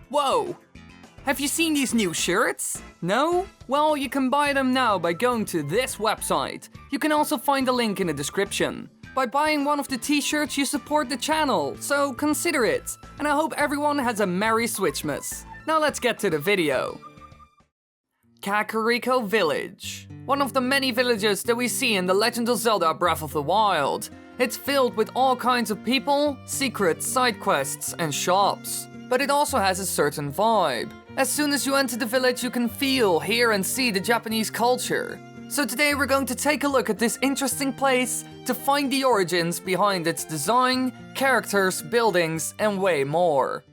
Whoa! Have you seen these new shirts? No? Well, you can buy them now by going to this website. You can also find the link in the description. By buying one of the t-shirts, you support the channel, so consider it. And I hope everyone has a Merry Switchmas. Now let's get to the video. Kakariko Village. One of the many villages that we see in The Legend of Zelda Breath of the Wild. It's filled with all kinds of people, secrets, side quests, and shops. But it also has a certain vibe. As soon as you enter the village, you can feel, hear, and see the Japanese culture. So today we're going to take a look at this interesting place to find the origins behind its design, characters, buildings, and way more.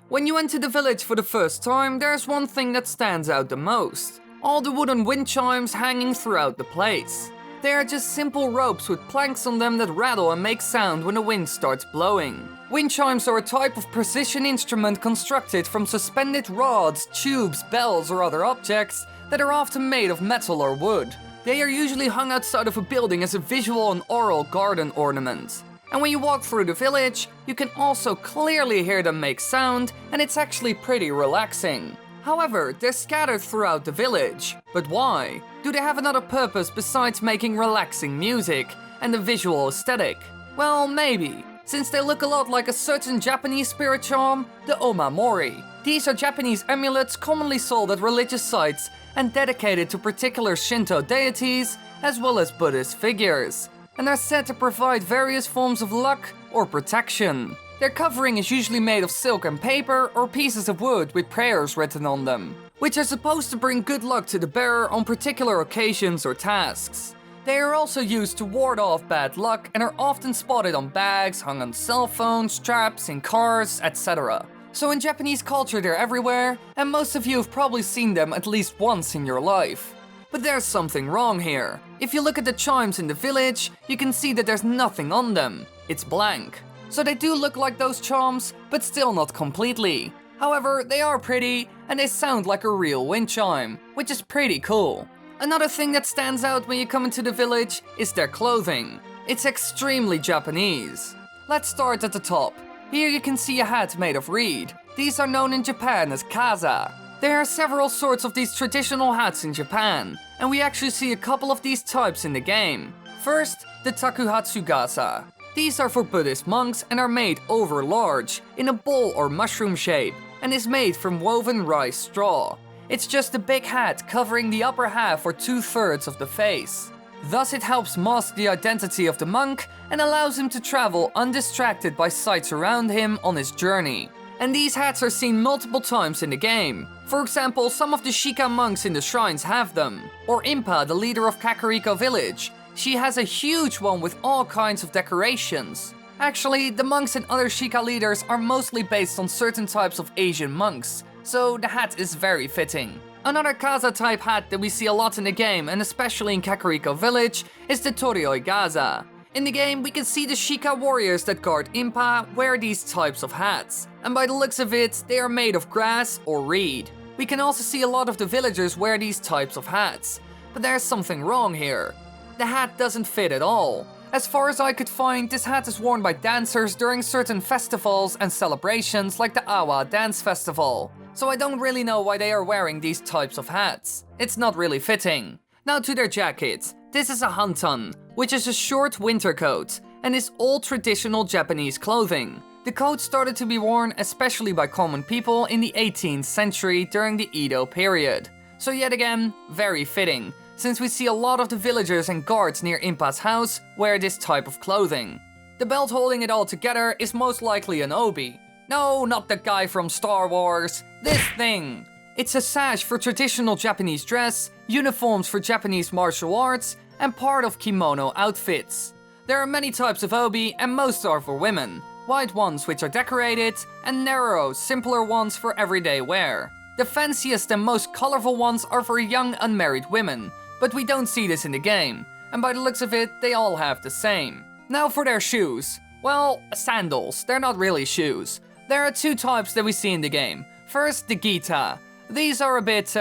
When you enter the village for the first time, there's one thing that stands out the most. All the wooden wind chimes hanging throughout the place. They are just simple ropes with planks on them that rattle and make sound when the wind starts blowing. Wind chimes are a type of precision instrument constructed from suspended rods, tubes, bells, or other objects that are often made of metal or wood. They are usually hung outside of a building as a visual and oral garden ornament. And when you walk through the village, you can also clearly hear them make sound, and it's actually pretty relaxing. However, they're scattered throughout the village. But why? Do they have another purpose besides making relaxing music and the visual aesthetic? Well, maybe, since they look a lot like a certain Japanese spirit charm, the ONAMORI. These are Japanese amulets commonly sold at religious sites and dedicated to particular Shinto deities, as well as Buddhist figures. And are said to provide various forms of luck or protection. Their covering is usually made of silk and paper or pieces of wood with prayers written on them, which are supposed to bring good luck to the bearer on particular occasions or tasks. They are also used to ward off bad luck and are often spotted on bags, hung on cell phones, straps, in cars, etc. So in Japanese culture they're everywhere, and most of you have probably seen them at least once in your life. But there's something wrong here. If you look at the chimes in the village, you can see that there's nothing on them. It's blank. So they do look like those chimes, but still not completely. However, they are pretty, and they sound like a real wind chime, which is pretty cool. Another thing that stands out when you come into the village is their clothing. It's extremely Japanese. Let's start at the top. Here you can see a hat made of reed. These are known in Japan as kaza. There are several sorts of these traditional hats in Japan, and we actually see a couple of these types in the game. First, the TORIOIGASA. These are for Buddhist monks and are made over large, in a bowl or mushroom shape, and is made from woven rice straw. It's just a big hat covering the upper half or 2/3 of the face. Thus it helps mask the identity of the monk and allows him to travel undistracted by sights around him on his journey. And these hats are seen multiple times in the game. For example, some of the sheikah monks in the shrines have them. Or Impa, the leader of Kakariko village. She has a huge one with all kinds of decorations. Actually, the monks and other sheikah leaders are mostly based on certain types of Asian monks, so the hat is very fitting. Another kaza type hat that we see a lot in the game, and especially in Kakariko village, is the TORIOIGASA. In the game, we can see the sheikah warriors that guard impa wear these types of hats. And by the looks of it, they are made of grass or reed. We can also see a lot of the villagers wear these types of hats. But there's something wrong here. The hat doesn't fit at all. As far as I could find, this hat is worn by dancers during certain festivals and celebrations like the Awa Dance Festival. So I don't really know why they are wearing these types of hats. It's not really fitting. Now to their jackets. This is a hanten, which is a short winter coat, and is all traditional Japanese clothing. The coat started to be worn especially by common people in the 18th century during the Edo period. So yet again, very fitting, since we see a lot of the villagers and guards near Impa's house wear this type of clothing. The belt holding it all together is most likely an obi. No, not the guy from Star Wars, this thing! It's a sash for traditional Japanese dress, uniforms for Japanese martial arts, and part of kimono outfits. There are many types of obi, and most are for women. Wide ones which are decorated, and narrow, simpler ones for everyday wear. The fanciest and most colorful ones are for young unmarried women, but we don't see this in the game, and by the looks of it, they all have the same. Now for their shoes. Well, sandals, they're not really shoes. There are two types that we see in the game. First, the GETA. These are a bit,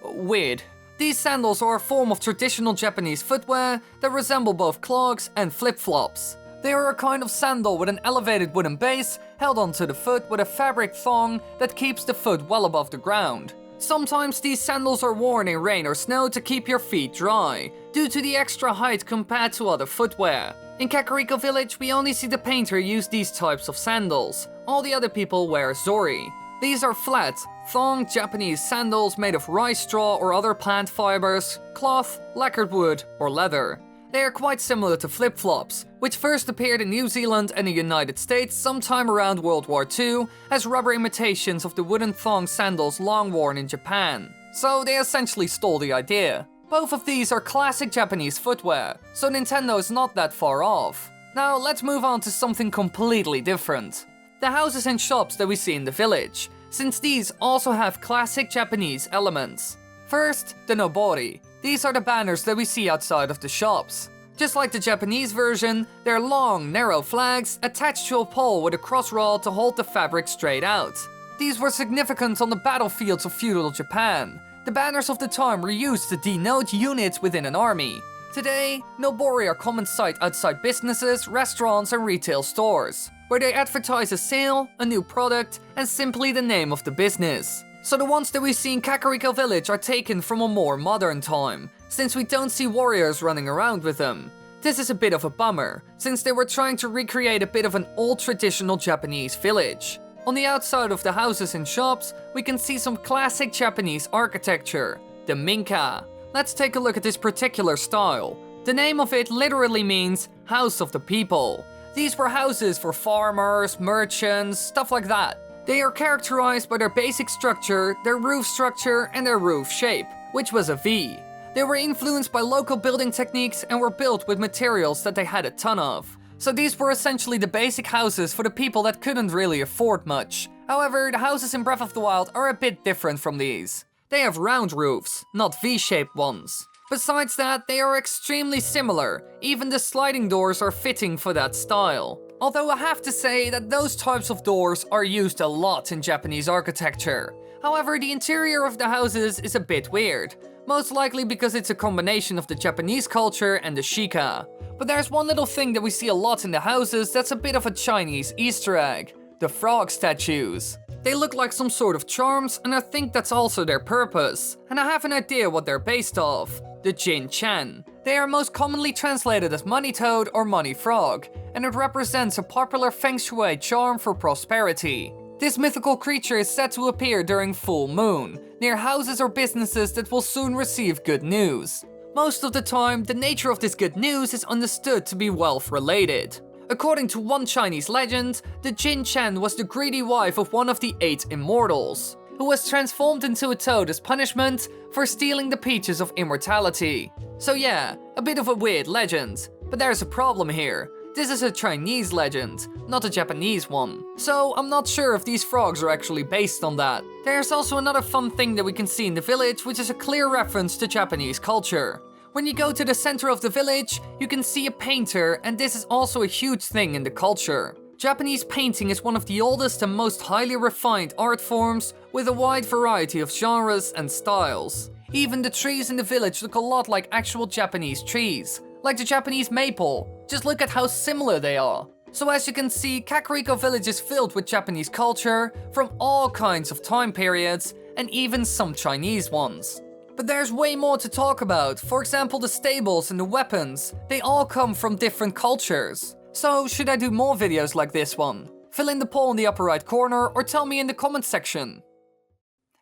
weird. These sandals are a form of traditional Japanese footwear that resemble both clogs and flip-flops. They are a kind of sandal with an elevated wooden base held onto the foot with a fabric thong that keeps the foot well above the ground. Sometimes these sandals are worn in rain or snow to keep your feet dry, due to the extra height compared to other footwear. In Kakariko village, we only see the painter use these types of sandals. All the other people wear zori. These are flat, thong Japanese sandals made of rice straw or other plant fibers, cloth, lacquered wood, or leather. They are quite similar to flip-flops, which first appeared in New Zealand and the United States sometime around World War II as rubber imitations of the wooden thong sandals long worn in Japan. So they essentially stole the idea. Both of these are classic Japanese footwear, so Nintendo is not that far off. Now let's move on to something completely different. The houses and shops that we see in the village, since these also have classic Japanese elements. First, the nobori. These are the banners that we see outside of the shops. Just like the Japanese version, they're long, narrow flags attached to a pole with a cross rod to hold the fabric straight out. These were significant on the battlefields of feudal Japan. The banners of the time were used to denote units within an army. Today, nobori are common sight outside businesses, restaurants and retail stores, where they advertise a sale, a new product, and simply the name of the business. So the ones that we see in Kakariko village are taken from a more modern time, since we don't see warriors running around with them. This is a bit of a bummer, since they were trying to recreate a bit of an old traditional Japanese village. On the outside of the houses and shops, we can see some classic Japanese architecture, the minka. Let's take a look at this particular style. The name of it literally means house of the people. These were houses for farmers, merchants, stuff like that. They are characterized by their basic structure, their roof structure, and their roof shape, which was a V. They were influenced by local building techniques and were built with materials that they had a ton of. So these were essentially the basic houses for the people that couldn't really afford much. However, the houses in Breath of the Wild are a bit different from these. They have round roofs, not V-shaped ones. Besides that, they are extremely similar. Even the sliding doors are fitting for that style. Although I have to say that those types of doors are used a lot in Japanese architecture. However, the interior of the houses is a bit weird. Most likely because it's a combination of the Japanese culture and the sheikah. But there's one little thing that we see a lot in the houses that's a bit of a Chinese Easter egg. The frog statues. They look like some sort of charms, and I think that's also their purpose. And I have an idea what they're based off. The Jin Chan. They are most commonly translated as money toad or money frog, and it represents a popular feng shui charm for prosperity. This mythical creature is said to appear during full moon, near houses or businesses that will soon receive good news. Most of the time, the nature of this good news is understood to be wealth related. According to one Chinese legend, the Jin Chen was the greedy wife of one of the 8 immortals, who was transformed into a toad as punishment for stealing the peaches of immortality. So yeah, a bit of a weird legend, but there's a problem here. This is a Chinese legend, not a Japanese one. So I'm not sure if these frogs are actually based on that. There's also another fun thing that we can see in the village, which is a clear reference to Japanese culture. When you go to the center of the village, you can see a painter, and this is also a huge thing in the culture. Japanese painting is one of the oldest and most highly refined art forms, with a wide variety of genres and styles. Even the trees in the village look a lot like actual Japanese trees, like the Japanese maple. Just look at how similar they are. So as you can see, Kakariko village is filled with Japanese culture from all kinds of time periods, and even some Chinese ones. But there's way more to talk about. For example, the stables and the weapons. They all come from different cultures. So should I do more videos like this one? Fill in the poll in the upper right corner or tell me in the comment section.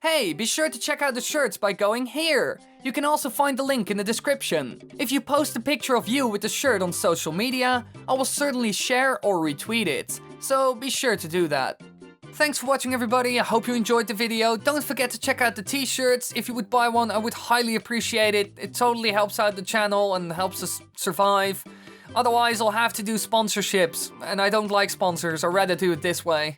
Hey, be sure to check out the shirts by going here. You can also find the link in the description. If you post a picture of you with the shirt on social media, I will certainly share or retweet it. So be sure to do that. Thanks for watching everybody, I hope you enjoyed the video. Don't forget to check out the t-shirts. If you would buy one, I would highly appreciate it. It totally helps out the channel and helps us survive. Otherwise, I'll have to do sponsorships, and I don't like sponsors, I'd rather do it this way.